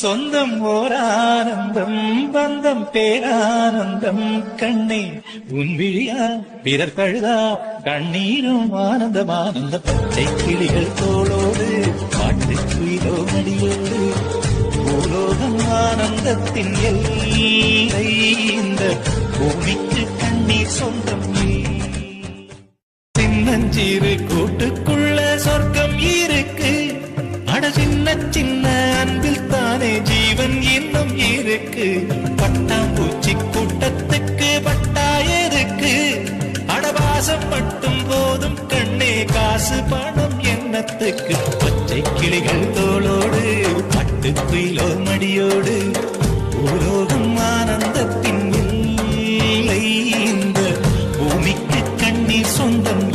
சொந்தம் ஓர் ஆனந்தம் பந்தம் பேரானந்தம் கண்ணே உன் விழியா பிறர் கழுதா கண்ணீரும் ஆனந்தம் ஆனந்தம் பச்சை கிளிகள் தோளோடு பாட்டு குயிலோ மடியோடு பூலோகம் ஆனந்தத்தின் எல்லை இந்த பூமிக்கு கண்ணீர் சொந்தம் சின்னஞ்சிறு கூட்டுக்குள்ள சொர்க்கம் இருக்கு அட சின்ன சின்ன அன்பில் தானே ஜீவன் இன்னும் இருக்கு பட்டாம்பூச்சி கூட்டத்துக்கு பட்டாயருக்கு அடவாசம் மட்டும் போதும் கண்ணே காசு பணம் எண்ணத்துக்கு பச்சை கிளிகள் தோளோடு பட்டு குயிலோ மடியோடு பூலோகம் ஆனந்தத்தின் இல்லை இந்த பூமிக்கு கண்ணீர் சொந்தம்